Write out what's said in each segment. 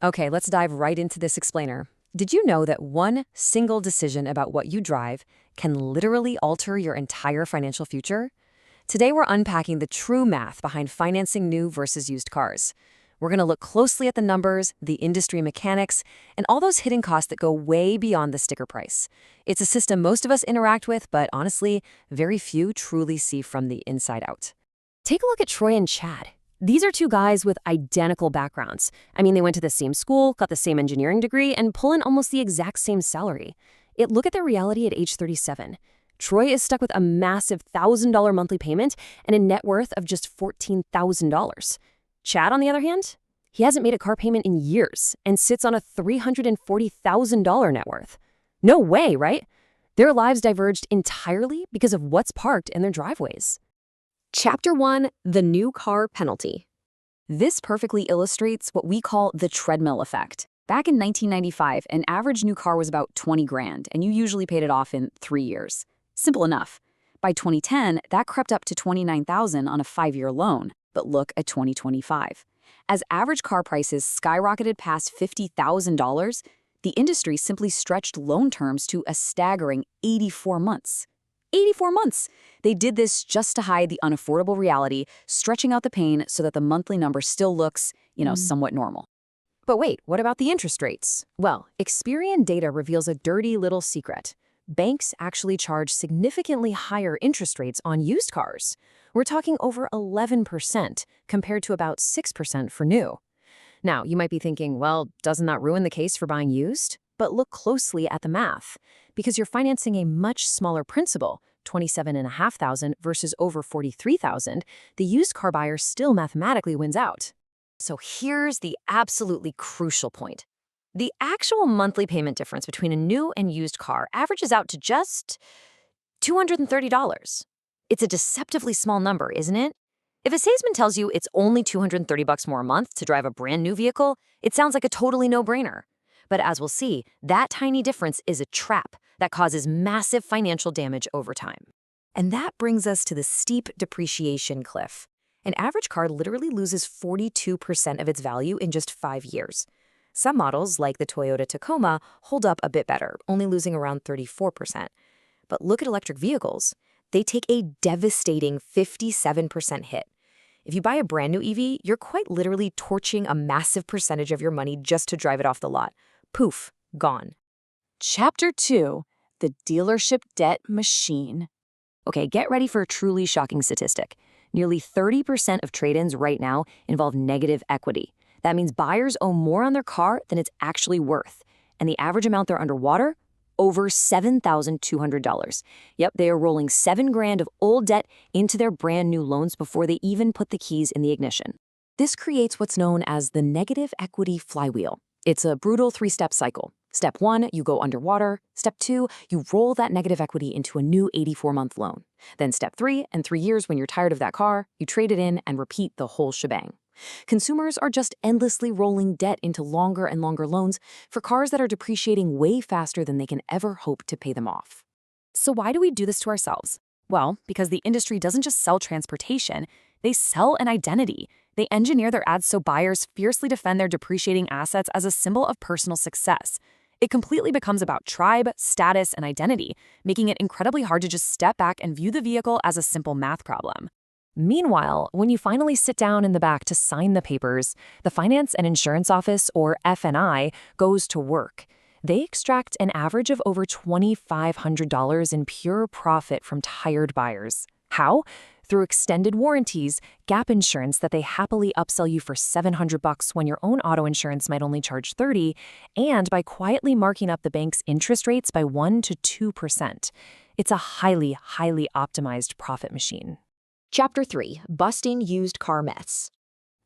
Okay, let's dive right into this explainer. Did you know that one single decision about what you drive can literally alter your entire financial future? Today, we're unpacking the true math behind financing new versus used cars. We're going to look closely at the numbers, the industry mechanics, and all those hidden costs that go way beyond the sticker price. It's a system most of us interact with, but honestly, very few truly see from the inside out. Take a look at Troy and Chad. These are two guys with identical backgrounds. I mean, they went to the same school, got the same engineering degree, and pull in almost the exact same salary. Yet look at their reality at age 37. Troy is stuck with a massive $1,000 monthly payment and a net worth of just $14,000. Chad, on the other hand, he hasn't made a car payment in years and sits on a $340,000 net worth. No way, right? Their lives diverged entirely because of what's parked in their driveways. Chapter 1, The New Car Penalty. This perfectly illustrates what we call the treadmill effect. Back in 1995, an average new car was about 20 grand, and you usually paid it off in 3 years. Simple enough. By 2010, that crept up to $29,000 on a 5-year loan. But look at 2025. As average car prices skyrocketed past $50,000, the industry simply stretched loan terms to a staggering 84 months. 84 months! They did this just to hide the unaffordable reality, stretching out the pain so that the monthly number still looks, somewhat normal. But wait, what about the interest rates? Well, Experian data reveals a dirty little secret. Banks actually charge significantly higher interest rates on used cars. We're talking over 11% compared to about 6% for new. Now, you might be thinking, well, doesn't that ruin the case for buying used? But look closely at the math. Because you're financing a much smaller principal, $27,500 versus over $43,000, the used car buyer still mathematically wins out. So here's the absolutely crucial point. The actual monthly payment difference between a new and used car averages out to just $230. It's a deceptively small number, isn't it? If a salesman tells you it's only $230 more a month to drive a brand new vehicle, it sounds like a totally no-brainer. But as we'll see, that tiny difference is a trap that causes massive financial damage over time. And that brings us to the steep depreciation cliff. An average car literally loses 42% of its value in just 5 years. Some models, like the Toyota Tacoma, hold up a bit better, only losing around 34%. But look at electric vehicles. They take a devastating 57% hit. If you buy a brand new EV, you're quite literally torching a massive percentage of your money just to drive it off the lot. Poof, gone. Chapter 2, The Dealership Debt Machine. Okay, get ready for a truly shocking statistic. Nearly 30% of trade-ins right now involve negative equity. That means buyers owe more on their car than it's actually worth. And the average amount they're underwater? Over $7,200. Yep, they are rolling $7 grand of old debt into their brand new loans before they even put the keys in the ignition. This creates what's known as the Negative Equity Flywheel. It's a brutal 3-step cycle. Step 1, you go underwater. Step 2, you roll that negative equity into a new 84-month loan. Then step 3, in 3 years when you're tired of that car, you trade it in and repeat the whole shebang. Consumers are just endlessly rolling debt into longer and longer loans for cars that are depreciating way faster than they can ever hope to pay them off. So why do we do this to ourselves? Well, because the industry doesn't just sell transportation, they sell an identity. They engineer their ads so buyers fiercely defend their depreciating assets as a symbol of personal success. It completely becomes about tribe, status, and identity, making it incredibly hard to just step back and view the vehicle as a simple math problem. Meanwhile, when you finally sit down in the back to sign the papers, the Finance and Insurance Office, or F&I, goes to work. They extract an average of over $2,500 in pure profit from tired buyers. How? Through extended warranties, gap insurance that they happily upsell you for $700 when your own auto insurance might only charge $30, and by quietly marking up the bank's interest rates by 1 to 2%. It's a highly, highly optimized profit machine. Chapter 3, Busting Used Car Myths.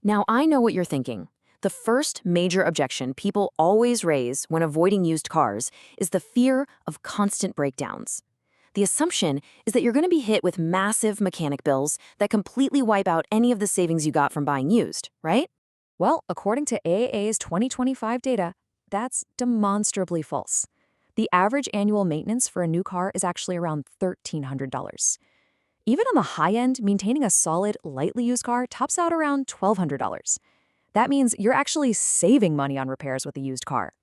Now, I know what you're thinking. The first major objection people always raise when avoiding used cars is the fear of constant breakdowns. The assumption is that you're going to be hit with massive mechanic bills that completely wipe out any of the savings you got from buying used, right? Well, according to AAA's 2025 data, that's demonstrably false. The average annual maintenance for a new car is actually around $1,300. Even on the high end, maintaining a solid, lightly used car tops out around $1,200. That means you're actually saving money on repairs with a used car.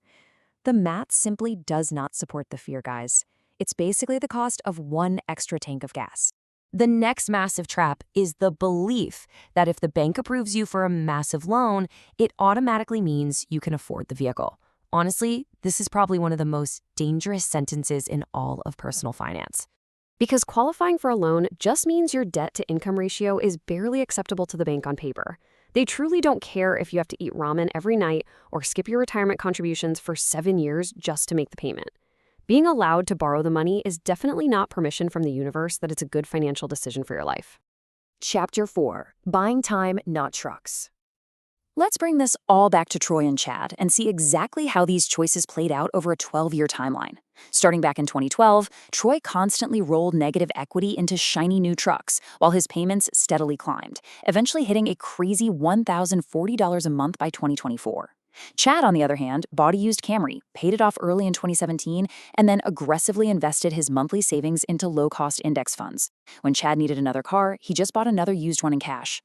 The math simply does not support the fear, guys. It's basically the cost of one extra tank of gas. The next massive trap is the belief that if the bank approves you for a massive loan, it automatically means you can afford the vehicle. Honestly, this is probably one of the most dangerous sentences in all of personal finance. Because qualifying for a loan just means your debt-to-income ratio is barely acceptable to the bank on paper. They truly don't care if you have to eat ramen every night or skip your retirement contributions for 7 years just to make the payment. Being allowed to borrow the money is definitely not permission from the universe that it's a good financial decision for your life. Chapter 4. Buying time, not trucks. Let's bring this all back to Troy and Chad and see exactly how these choices played out over a 12-year timeline. Starting back in 2012, Troy constantly rolled negative equity into shiny new trucks while his payments steadily climbed, eventually hitting a crazy $1,040 a month by 2024. Chad, on the other hand, bought a used Camry, paid it off early in 2017, and then aggressively invested his monthly savings into low-cost index funds. When Chad needed another car, he just bought another used one in cash.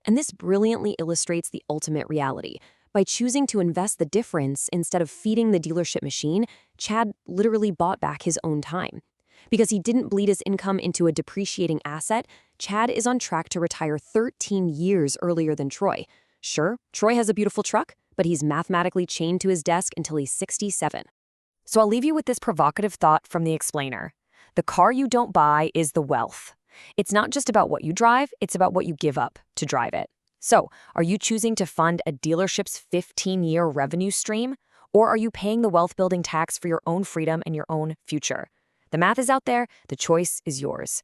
And this brilliantly illustrates the ultimate reality. By choosing to invest the difference instead of feeding the dealership machine, Chad literally bought back his own time. Because he didn't bleed his income into a depreciating asset, Chad is on track to retire 13 years earlier than Troy. Sure, Troy has a beautiful truck, but he's mathematically chained to his desk until he's 67. So I'll leave you with this provocative thought from the explainer. The car you don't buy is the wealth. It's not just about what you drive, it's about what you give up to drive it. So, are you choosing to fund a dealership's 15-year revenue stream? Or are you paying the wealth-building tax for your own freedom and your own future? The math is out there, the choice is yours.